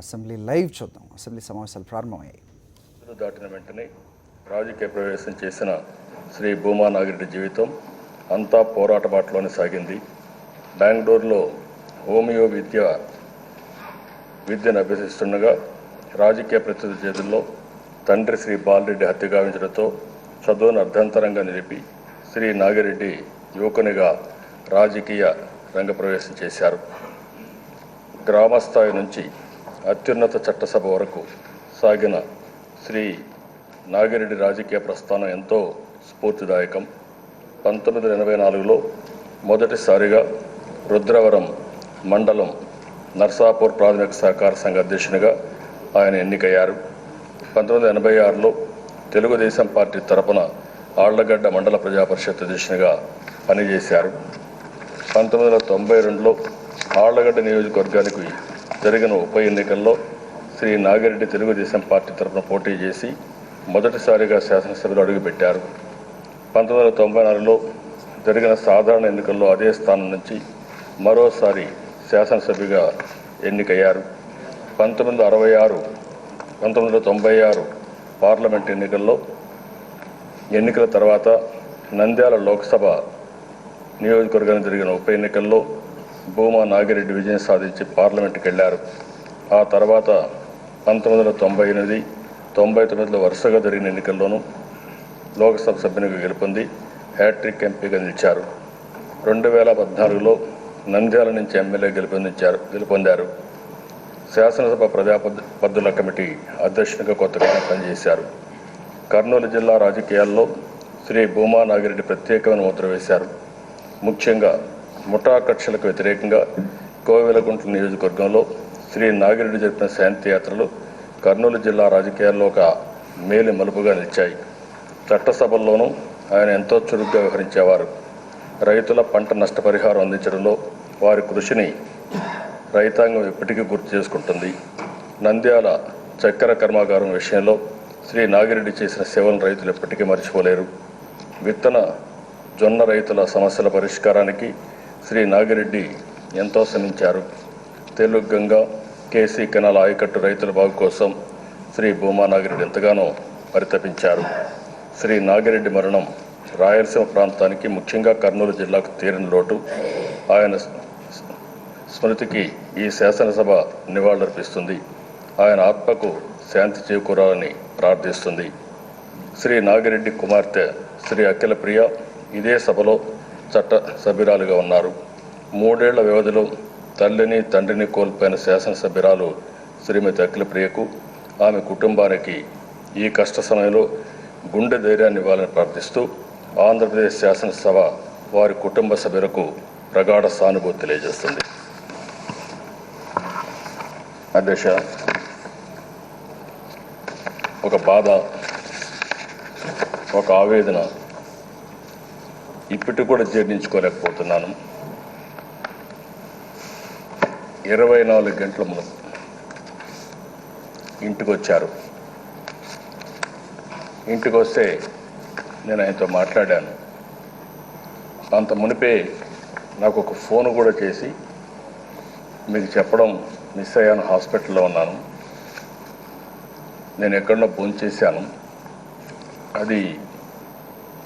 Assembly live చూద్దాం. Assembly సమావేశాలు ప్రారంభమయ్యాయి. దాటిన వెంటనే రాజకీయ ప్రవేశం చేసిన శ్రీ భూమా నాగిరెడ్డి జీవితం అంతా పోరాట బాటలోనే సాగింది. బెంగళూరులో హోమియో విద్యను అభ్యసిస్తుండగా రాజకీయ ప్రతినిధి చేతుల్లో తండ్రి శ్రీ బాలరెడ్డి హత్య గావించడంతో చదువును అర్ధంతరంగా నిలిపి శ్రీ నాగిరెడ్డి యువకునిగా రాజకీయ రంగ ప్రవేశం చేశారు. గ్రామస్థాయి నుంచి అత్యున్నత చట్టసభ వరకు సాగిన శ్రీ నాగిరెడ్డి రాజకీయ ప్రస్థానం ఎంతో స్ఫూర్తిదాయకం. 1984లో మొదటిసారిగా రుద్రవరం మండలం నర్సాపూర్ ప్రాథమిక సహకార సంఘ అధ్యక్షునిగా ఆయన ఎన్నికయ్యారు. 1986లో తెలుగుదేశం పార్టీ తరపున ఆళ్లగడ్డ మండల ప్రజాపరిషత్ అధ్యక్షునిగా పనిచేశారు. 1992లో ఆళ్లగడ్డ నియోజకవర్గానికి జరిగిన ఉప ఎన్నికల్లో శ్రీ నాగిరెడ్డి తెలుగుదేశం పార్టీ తరపున పోటీ చేసి మొదటిసారిగా శాసనసభలో అడుగుపెట్టారు. 1994లో జరిగిన సాధారణ ఎన్నికల్లో అదే స్థానం నుంచి మరోసారి శాసనసభ్యుగా ఎన్నికయ్యారు. 1996 పార్లమెంట్ ఎన్నికల తర్వాత నంద్యాల లోక్సభ నియోజకవర్గానికి జరిగిన ఉప ఎన్నికల్లో భూమా నాగిరెడ్డి విజయం సాధించి పార్లమెంట్కి వెళ్లారు. ఆ తర్వాత 1998, 99లో వరుసగా జరిగిన ఎన్నికల్లోనూ లోక్సభ సభ్యునిగా గెలుపొంది హ్యాట్రిక్ ఎంపీగా నిలిచారు. 2014లో నంద్యాల నుంచి ఎమ్మెల్యే గెలుపొందారు. శాసనసభ ప్రజాపద్దుల కమిటీ అధ్యక్షునిగా కొత్తగా పనిచేశారు. కర్నూలు జిల్లా రాజకీయాల్లో శ్రీ భూమా నాగిరెడ్డి ప్రత్యేకమైన ముద్ర వేశారు. ముఖ్యంగా ముఠా కక్షలకు వ్యతిరేకంగా కోవెలగుంట్ల నియోజకవర్గంలో శ్రీ నాగిరెడ్డి జరిపిన శాంతి యాత్రలు కర్నూలు జిల్లా రాజకీయాల్లో ఒక మేలు మలుపుగా నిలిచాయి. చట్టసభల్లోనూ ఆయన ఎంతో చురుగ్గా వ్యవహరించేవారు. రైతుల పంట నష్టపరిహారం అందించడంలో వారి కృషిని రైతాంగం ఎప్పటికీ గుర్తు చేసుకుంటుంది. నంద్యాల చక్కెర కర్మాగారం విషయంలో శ్రీ నాగిరెడ్డి చేసిన సేవలను రైతులు ఎప్పటికీ మర్చిపోలేరు. విత్తన జొన్న రైతుల సమస్యల పరిష్కారానికి శ్రీ నాగిరెడ్డి ఎంతో శ్రమించారు. తెలుగు గంగా, కేసీ కెనాల్ ఆయకట్టు రైతుల బాగు కోసం శ్రీ భూమా నాగిరెడ్డి ఎంతగానో పరితపించారు. శ్రీ నాగిరెడ్డి మరణం రాయలసీమ ప్రాంతానికి, ముఖ్యంగా కర్నూలు జిల్లాకు తీరని లోటు. ఆయన స్మృతికి ఈ శాసనసభ నివాళులర్పిస్తుంది. ఆయన ఆత్మకు శాంతి చేకూరాలని ప్రార్థిస్తుంది. శ్రీ నాగిరెడ్డి కుమార్తె శ్రీ అఖిల ప్రియ ఇదే సభలో చట్ట సభ్యురాలుగా ఉన్నారు. 3 ఏళ్ల వ్యవధిలో తల్లిని తండ్రిని కోల్పోయిన శాసనసభ్యురాలు శ్రీమతి అఖిల ప్రియకు, ఆమె కుటుంబానికి ఈ కష్ట సమయంలో గుండె ధైర్యాన్ని ఇవ్వాలని ప్రార్థిస్తూ ఆంధ్రప్రదేశ్ శాసనసభ వారి కుటుంబ సభ్యులకు ప్రగాఢ సానుభూతి తెలియజేస్తుంది. అధ్యక్ష, ఒక బాధ, ఒక ఆవేదన ఇప్పటికి కూడా జీర్ణించుకోలేకపోతున్నాను. 24 గంటల ముందు ఇంటికి వచ్చారు. ఇంటికి వస్తే నేను ఆయనతో మాట్లాడాను. అంత మునిపే నాకు ఒక ఫోన్ కూడా చేసి మీకు చెప్పడం మిస్ అయ్యాను, హాస్పిటల్లో ఉన్నాను, నేను ఎక్కడో భోంచేశాను, అది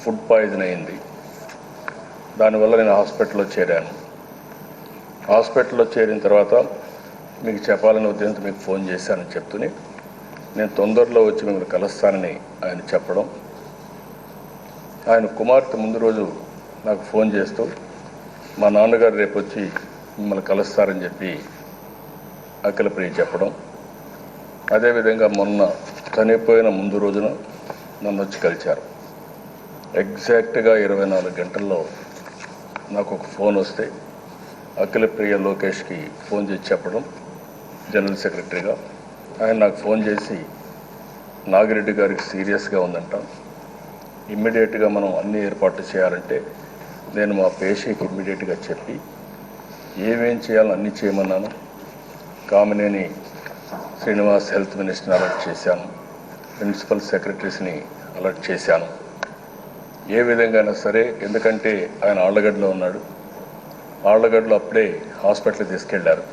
ఫుడ్ పాయిజన్ అయింది, దానివల్ల నేను హాస్పిటల్లో చేరాను. హాస్పిటల్లో చేరిన తర్వాత మీకు చెప్పాలని ఉద్దేశంతో మీకు ఫోన్ చేశానని చెప్తూనే నేను తొందరలో వచ్చి మిమ్మల్ని కలుస్తానని ఆయన చెప్పడం, ఆయన కుమార్తె ముందు రోజు నాకు ఫోన్ చేస్తూ మా నాన్నగారు రేపు వచ్చి మిమ్మల్ని కలుస్తారని చెప్పి అఖిల ప్రియ చెప్పడం, అదేవిధంగా మొన్న చనిపోయిన ముందు రోజున నన్ను వచ్చి కలిశారు. ఎగ్జాక్ట్గా 24 గంటల్లో నాకు ఒక ఫోన్ వస్తే అఖిల ప్రియ లోకేష్కి ఫోన్ చేసి చెప్పడం, జనరల్ సెక్రటరీగా ఆయన నాకు ఫోన్ చేసి నాగిరెడ్డి గారికి సీరియస్గా ఉందంట, ఇమ్మీడియట్గా మనం అన్ని ఏర్పాట్లు చేయాలంటే నేను మా పేషీకి ఇమ్మీడియట్గా చెప్పి ఏమేం చేయాలో అన్నీ చేయమన్నాను. కామినేని శ్రీనివాస్ హెల్త్ మినిస్టర్ని అలర్ట్ చేశాను, ప్రిన్సిపల్ సెక్రటరీస్ని అలర్ట్ చేశాను. ఏ విధంగా అయినా సరే, ఎందుకంటే ఆయన ఆళ్లగడ్డలో ఉన్నాడు, ఆళ్లగడ్డలో అప్పుడే హాస్పిటల్కి తీసుకెళ్లారు.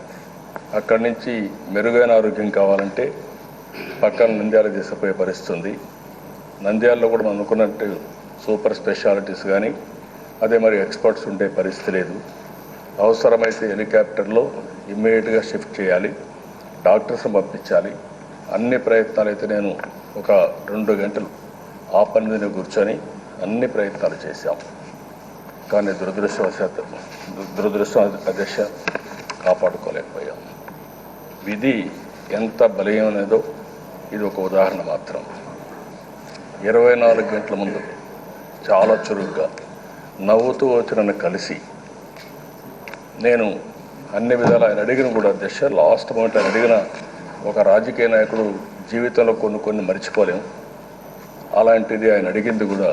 అక్కడి నుంచి మెరుగైన ఆరోగ్యం కావాలంటే పక్కన నంద్యాల తీసుకుపోయే పరిస్థితి ఉంది. నంద్యాలలో కూడా మనం అనుకున్నట్టు సూపర్ స్పెషాలిటీస్ కానీ అదే మరి ఎక్స్పర్ట్స్ ఉండే పరిస్థితి లేదు. అవసరమైతే హెలికాప్టర్లో ఇమ్మీడియట్గా షిఫ్ట్ చేయాలి, డాక్టర్స్ని పంపించాలి. అన్ని ప్రయత్నాలు అయితే నేను ఒక 2 గంటలు ఆ పని మీద కూర్చొని అన్ని ప్రయత్నాలు చేశాం. కానీ దురదృష్టం అధ్యక్ష కాపాడుకోలేకపోయాం. విధి ఎంత బలీయమైనదో ఇది ఒక ఉదాహరణ మాత్రం. 24 గంటల ముందు చాలా చురుగ్గా నవ్వుతూ వచ్చి నన్ను కలిసి నేను అన్ని విధాలు ఆయన అడిగిన కూడా అధ్యక్ష లాస్ట్ మూమెంట్ ఆయన అడిగిన ఒక రాజకీయ నాయకుడు జీవితంలో కొన్ని మర్చిపోలేము. అలాంటిది ఆయన అడిగింది కూడా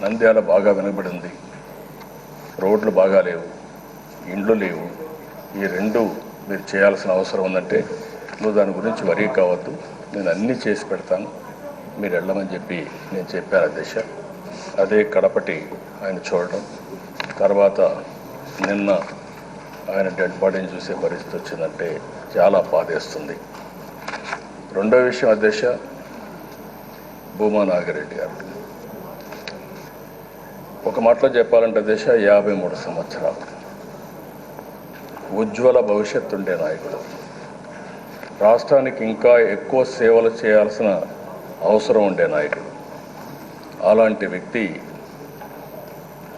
నంద్యాల బాగా వెనకబడింది, రోడ్లు బాగా లేవు, ఇండ్లు లేవు, ఈ 2 మీరు చేయాల్సిన అవసరం ఉందంటే నువ్వు దాని గురించి వరీ కావద్దు, నేను అన్నీ చేసి పెడతాను, మీరు వెళ్ళమని చెప్పి నేను చెప్పాను అధ్యక్ష. అదే కడపటి ఆయన చూడడం, తర్వాత నిన్న ఆయన డెడ్ బాడీని చూసే పరిస్థితి వచ్చిందంటే చాలా బాధేస్తుంది. రెండో విషయం అధ్యక్ష, భూమా నాగిరెడ్డి గారు ఒక మాటలో చెప్పాలంటే అధ్యక్ష 53 సంవత్సరాలు ఉజ్వల భవిష్యత్తు ఉండే నాయకుడు, రాష్ట్రానికి ఇంకా ఎక్కువ సేవలు చేయాల్సిన అవసరం ఉండే నాయకుడు. అలాంటి వ్యక్తి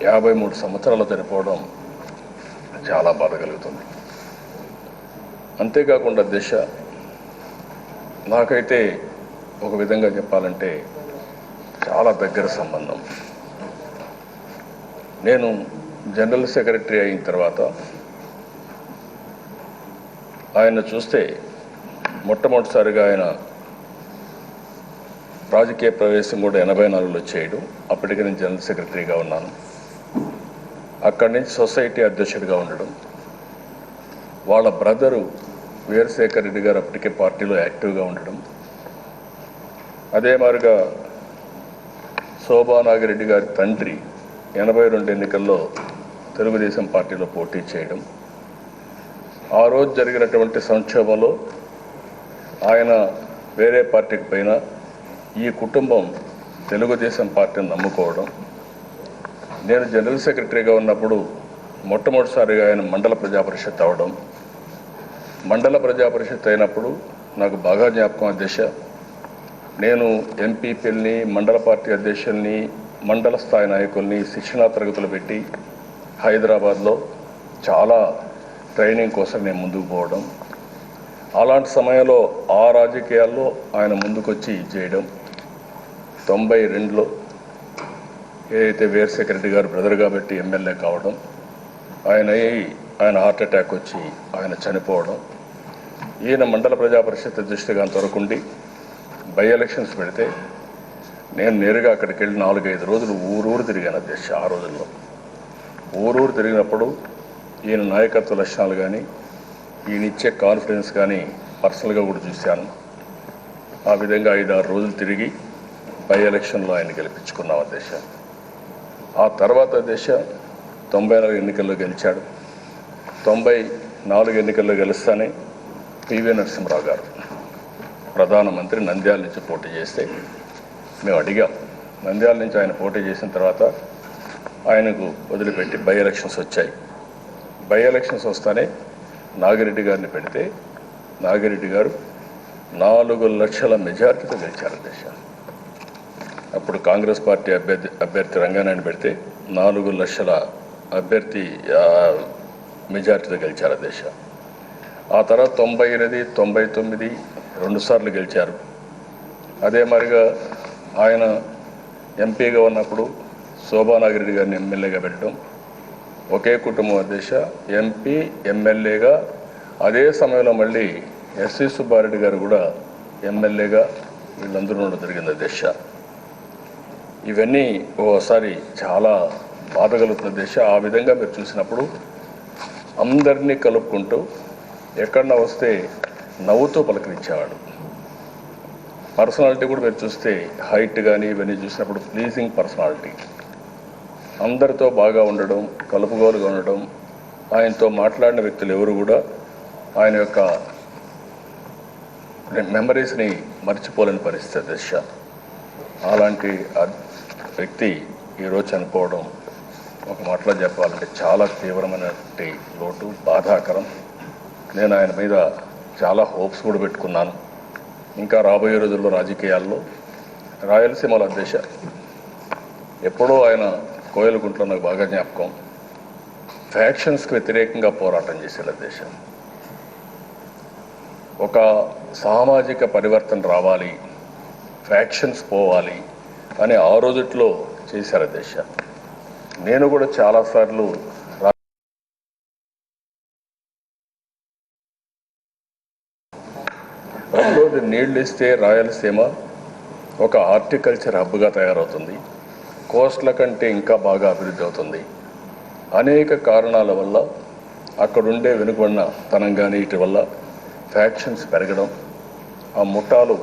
53 సంవత్సరాలు చనిపోవడం చాలా బాధ కలుగుతుంది. అంతేకాకుండా దిశ నాకైతే ఒక విధంగా చెప్పాలంటే చాలా దగ్గర సంబంధం. నేను జనరల్ సెక్రటరీ అయిన తర్వాత ఆయన చూస్తే మొట్టమొదటిసారిగా ఆయన రాజకీయ ప్రవేశం కూడా 84లో చేయడం. అప్పటికి నేను జనరల్ సెక్రటరీగా ఉన్నాను. అక్కడి నుంచి సొసైటీ అధ్యక్షుడిగా ఉండడం. వాళ్ళ బ్రదరు వీరశేఖర్ రెడ్డి గారు అప్పటికే పార్టీలో యాక్టివ్గా ఉండడం. అదే మాదిరిగా శోభానాగిరెడ్డి గారి తండ్రి 82 ఎన్నికల్లో తెలుగుదేశం పార్టీలో పోటీ చేయడం. ఆ రోజు జరిగినటువంటి సంక్షోభంలో ఆయన వేరే పార్టీకి పోయినా ఈ కుటుంబం తెలుగుదేశం పార్టీని నమ్ముకోవడం. నేను జనరల్ సెక్రటరీగా ఉన్నప్పుడు మొట్టమొదటిసారిగా ఆయన మండల ప్రజాపరిషత్ అవడం. మండల ప్రజాపరిషత్ అయినప్పుడు నాకు బాగా జ్ఞాపకం అధ్యక్ష, నేను ఎంపీపీల్ని, మండల పార్టీ అధ్యక్షుల్ని, మండల స్థాయి నాయకుల్ని శిక్షణా తరగతులు పెట్టి హైదరాబాద్లో చాలా ట్రైనింగ్ కోసం నేను ముందుకు పోవడం. అలాంటి సమయంలో ఆ రాజకీయాల్లో ఆయన ముందుకొచ్చి చేయడం. 92లో ఏదైతే వీరశేఖర్ రెడ్డి గారు బ్రదర్ కాబట్టి ఎమ్మెల్యే కావడం, ఆయన హార్ట్ అటాక్ వచ్చి ఆయన చనిపోవడం. ఈయన మండల ప్రజాపరిషత్ అధ్యక్షుడిగా అంతవరకు ఉండి బై ఎలక్షన్స్ పెడితే నేను నేరుగా అక్కడికి వెళ్ళి 4-5 రోజులు ఊరూరు తిరిగాను అధ్యక్ష. ఆ రోజుల్లో ఊరూరు తిరిగినప్పుడు ఈయన నాయకత్వ లక్షణాలు కానీ ఈయన ఇచ్చే కాన్ఫిడెన్స్ కానీ పర్సనల్గా కూడా చూశాను. ఆ విధంగా 5-6 రోజులు తిరిగి బై ఎలక్షన్లో ఆయన గెలిపించుకున్నాం అధ్యక్ష. ఆ తర్వాత దేశ 94 ఎన్నికల్లో గెలిచాడు. 94 ఎన్నికల్లో గెలుస్తానే పివి నరసింహరావు గారు ప్రధానమంత్రి నంద్యాల నుంచి పోటీ చేస్తే మేము అడిగాం. నంద్యాల నుంచి ఆయన పోటీ చేసిన తర్వాత ఆయనకు వదిలిపెట్టి బై ఎలక్షన్స్ వచ్చాయి. బై ఎలక్షన్స్ వస్తానే నాగిరెడ్డి గారిని పెడితే నాగిరెడ్డి గారు 4 లక్షల మెజార్టీతో గెలిచారు దేశ. అప్పుడు కాంగ్రెస్ పార్టీ అభ్యర్థి రంగానాయుడు పెడితే 4 లక్షల అభ్యర్థి మెజార్టీతో గెలిచారు దేశ. ఆ తర్వాత 98, 99 2 సార్లు గెలిచారు. అదే మరిగా ఆయన ఎంపీగా ఉన్నప్పుడు శోభానాగిరెడ్డి గారిని ఎమ్మెల్యేగా పెట్టడం, ఒకే కుటుంబం అధ్యక్ష ఎంపీ ఎమ్మెల్యేగా. అదే సమయంలో మళ్ళీ ఎస్వి సుబ్బారెడ్డి గారు కూడా ఎమ్మెల్యేగా వీళ్ళందరూ ఉండడం జరిగింది అధ్యక్ష. ఇవన్నీ ఓసారి చాలా బాధ కలుగుతున్న దేశ. ఆ విధంగా మీరు చూసినప్పుడు అందరినీ కలుపుకుంటూ ఎక్కడన్నా వస్తే నవ్వుతూ పలకరించేవాడు. పర్సనాలిటీ కూడా మీరు చూస్తే హైట్ కానీ ఇవన్నీ చూసినప్పుడు ప్లీజింగ్ పర్సనాలిటీ. అందరితో బాగా ఉండడం, కలుపుగోలుగా ఉండడం. ఆయనతో మాట్లాడిన వ్యక్తులు ఎవరు కూడా ఆయన యొక్క మెమరీస్ని మర్చిపోలేని పరిస్థితి దశ. అలాంటి వ్యక్తి ఈరోజు చనిపోవడం ఒక మాటలో చెప్పాలంటే చాలా తీవ్రమైనటువంటి లోటు, బాధాకరం. నేను ఆయన మీద చాలా హోప్స్ కూడా పెట్టుకున్నాను. ఇంకా రాబోయే రోజుల్లో రాజకీయాల్లో రాయలసీమలో దశ ఎప్పుడో ఆయన కోయలగుంట్లో నాకు బాగా జ్ఞాపకం, ఫ్యాక్షన్స్కి వ్యతిరేకంగా పోరాటం చేశాడు దేశ. ఒక సామాజిక పరివర్తన రావాలి, ఫ్యాక్షన్స్ పోవాలి అని ఆ రోజుట్లో చేశారు దేశ. నేను కూడా చాలాసార్లు రోజు నీళ్ళు ఇస్తే రాయలసీమ ఒక హార్టికల్చర్ హబ్గా తయారవుతుంది, కోస్ట్ల కంటే ఇంకా బాగా అభివృద్ధి అవుతుంది. అనేక కారణాల వల్ల అక్కడుండే వెనుకబడిన తనం కానీ ఇటు వల్ల ఫ్యాక్షన్స్ పెరగడం, ఆ ముఠాలు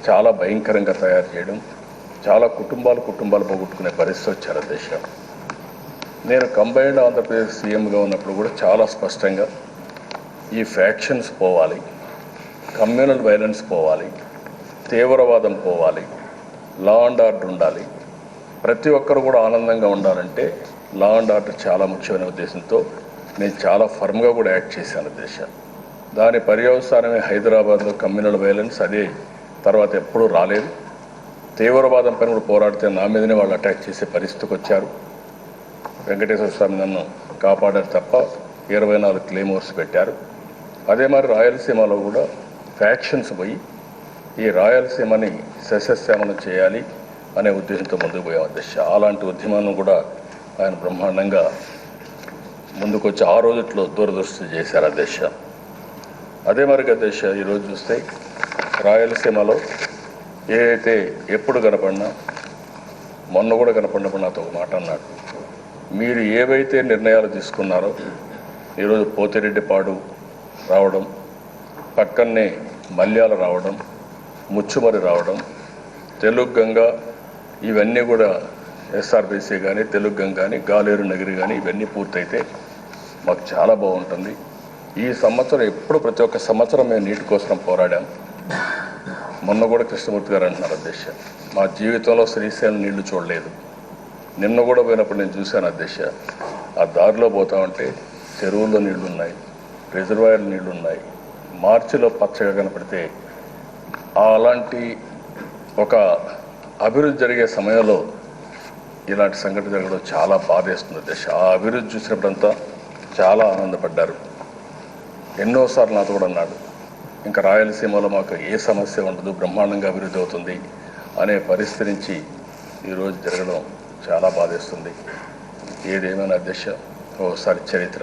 చాలా భయంకరంగా తయారు చేయడం, చాలా కుటుంబాలు పోగొట్టుకునే పరిస్థితి వచ్చారు దేశం. నేను కంబైన్డ్ ఆంధ్రప్రదేశ్ సీఎంగా ఉన్నప్పుడు కూడా చాలా స్పష్టంగా ఈ ఫ్యాక్షన్స్ పోవాలి, కమ్యూనల్ వైలెన్స్ పోవాలి, తీవ్రవాదం పోవాలి, లా అండ్ ఆర్డర్ ఉండాలి, ప్రతి ఒక్కరు కూడా ఆనందంగా ఉండాలంటే లా అండ్ ఆర్డర్ చాలా ముఖ్యమైన ఉద్దేశంతో నేను చాలా ఫర్మ్గా కూడా యాక్ట్ చేశాను దేశ. దాని పర్యవసానమే హైదరాబాద్లో కమ్యూనల్ వైలెన్స్. అదే తర్వాత ఎప్పుడూ రాలేదు. తీవ్రవాదం పైన కూడా పోరాడితే నా మీదనే వాళ్ళు అటాక్ చేసే పరిస్థితికి వచ్చారు. వెంకటేశ్వర స్వామి నన్ను కాపాడారు తప్ప 24 క్లెయిమోర్స్ పెట్టారు. అదే మరి రాయలసీమలో కూడా ఫ్యాక్షన్స్ పోయి ఈ రాయలసీమని సస్యశ్యామలం చేయాలి అనే ఉద్దేశంతో ముందుకు పోయే అధ్యక్ష. అలాంటి ఉద్యమాన్ని కూడా ఆయన బ్రహ్మాండంగా ముందుకొచ్చి ఆ రోజుట్లో దూరదృష్టి చేశారు అధ్యక్ష. అదే మరి అధ్యక్ష ఈరోజు చూస్తే రాయలసీమలో ఏదైతే ఎప్పుడు కనపడినా, మొన్న కూడా కనపడినప్పుడు నాతో ఒక మాట అన్నాడు, మీరు ఏవైతే నిర్ణయాలు తీసుకున్నారో ఈరోజు పోతిరెడ్డిపాడు రావడం, పక్కనే మల్యాల రావడం, ముచ్చుమరి రావడం, తెలుగు గంగ, ఇవన్నీ కూడా ఎస్ఆర్బీసీ కానీ తెలుగు గంగ కానీ గాలేరు నగిరి కానీ ఇవన్నీ పూర్తయితే మాకు చాలా బాగుంటుంది. ఈ సంవత్సరం ఎప్పుడు ప్రతి ఒక్క సంవత్సరం మేము నీటి కోసం పోరాడాం. మొన్న కూడా కృష్ణమూర్తి గారు అంటున్నారు అధ్యక్ష, మా జీవితంలో శ్రీశైలం నీళ్లు చూడలేదు. నిన్న కూడా పోయినప్పుడు నేను చూశాను అధ్యక్ష, ఆ దారిలో పోతా ఉంటే చెరువుల్లో నీళ్లు ఉన్నాయి, రిజర్వాయర్లు నీళ్లు ఉన్నాయి, మార్చిలో పచ్చగా కనపడితే అలాంటి ఒక అభివృద్ధి జరిగే సమయంలో ఇలాంటి సంఘటన జరగడం చాలా బాధేస్తుంది అధ్యక్ష. ఆ అభివృద్ధి చూసినప్పుడంతా చాలా ఆనందపడ్డారు. ఎన్నోసార్లు నాతో కూడా అన్నాడు, ఇంకా రాయలసీమలో మాకు ఏ సమస్య ఉండదు, బ్రహ్మాండంగా అభివృద్ధి అవుతుంది అనే పరిస్థితి నుంచి ఈరోజు జరగడం చాలా బాధేస్తుంది. ఏదేమైనా అధ్యక్ష, ఓసారి చరిత్ర,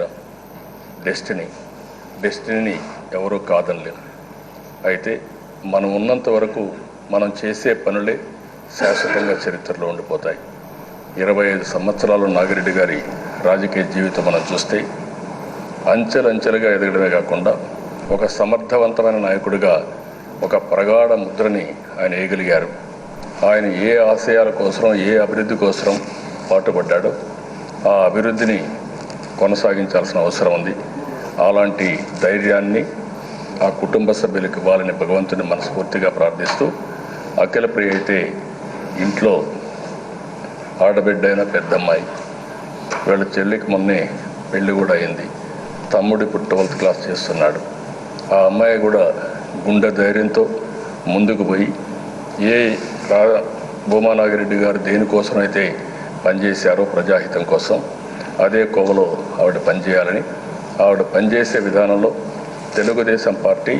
డెస్టినీని ఎవరూ కాదనలేము. అయితే మనం ఉన్నంత వరకు మనం చేసే పనులే శాశ్వతంగా చరిత్రలో ఉండిపోతాయి. 25 సంవత్సరాలు నాగిరెడ్డి గారి రాజకీయ జీవితం మనం చూస్తే అంచెలంచెలుగా ఎదగడమే కాకుండా ఒక సమర్థవంతమైన నాయకుడిగా ఒక ప్రగాఢ ముద్రని ఆయన వేయగలిగారు. ఆయన ఏ ఆశయాల కోసం, ఏ అభివృద్ధి కోసం పాటుపడ్డాడో ఆ అభివృద్ధిని కొనసాగించాల్సిన అవసరం ఉంది. అలాంటి ధైర్యాన్ని ఆ కుటుంబ సభ్యులకు ఇవ్వాలని భగవంతుని మనస్ఫూర్తిగా ప్రార్థిస్తూ, అఖిల ప్రియ అయితే ఇంట్లో ఆడబిడ్డైన పెద్దమ్మాయి, వీళ్ళ చెల్లికి మొన్నే పెళ్లి కూడా అయింది. తమ్ముడు ఇప్పుడు 12th క్లాస్ చేస్తున్నాడు. ఆ అమ్మాయి కూడా గుండె ధైర్యంతో ముందుకు పోయి ఏ భూమా నాగిరెడ్డి గారు దేనికోసమైతే పనిచేశారో ప్రజాహితం కోసం, అదే కోవలో ఆవిడ పనిచేయాలని, ఆవిడ పనిచేసే విధానంలో తెలుగుదేశం పార్టీ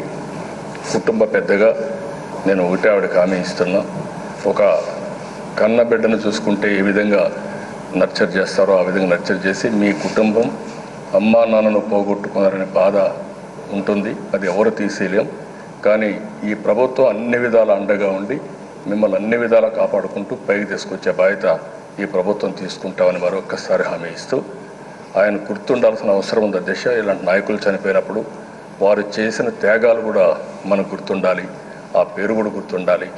కుటుంబ పెద్దగా నేను ఒకటే ఆవిడకి హామీ ఇస్తున్నా. ఒక కన్న బిడ్డను చూసుకుంటే ఏ విధంగా నర్చర్ చేస్తారో ఆ విధంగా నర్చర్ చేసి మీ కుటుంబం అమ్మా నాన్నను పోగొట్టుకున్నారనే బాధ ఉంటుంది, అది ఎవరు తీసేయలేం. కానీ ఈ ప్రభుత్వం అన్ని విధాల అండగా ఉండి మిమ్మల్ని అన్ని విధాలా కాపాడుకుంటూ పైకి తీసుకొచ్చే బాధ్యత ఈ ప్రభుత్వం తీసుకుంటామని మరొక్కసారి హామీ ఇస్తూ, ఆయన గుర్తుండాల్సిన అవసరం ఉంది అధ్యక్ష. ఇలాంటి నాయకులు చనిపోయినప్పుడు వారు చేసిన త్యాగాలు కూడా మనకు గుర్తుండాలి, ఆ పేరు కూడా గుర్తుండాలి.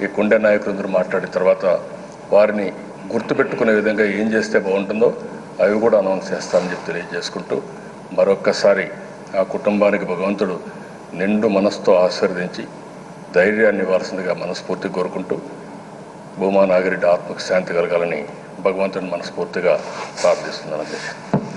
ఈ కొండ నాయకులందరూ మాట్లాడిన తర్వాత వారిని గుర్తుపెట్టుకునే విధంగా ఏం చేస్తే బాగుంటుందో అవి కూడా అనౌన్స్ చేస్తామని చెప్పి తెలియజేసుకుంటూ మరొక్కసారి ఆ కుటుంబానికి భగవంతుడు నిండు మనసుతో ఆశీర్వదించి ధైర్యాన్ని ఇవ్వాల్సిందిగా మనస్ఫూర్తిగా కోరుకుంటూ భూమా నాగిరెడ్డి ఆత్మకు శాంతి కలగాలని భగవంతుని మనస్ఫూర్తిగా ప్రార్థిస్తున్నాను అధ్యక్ష.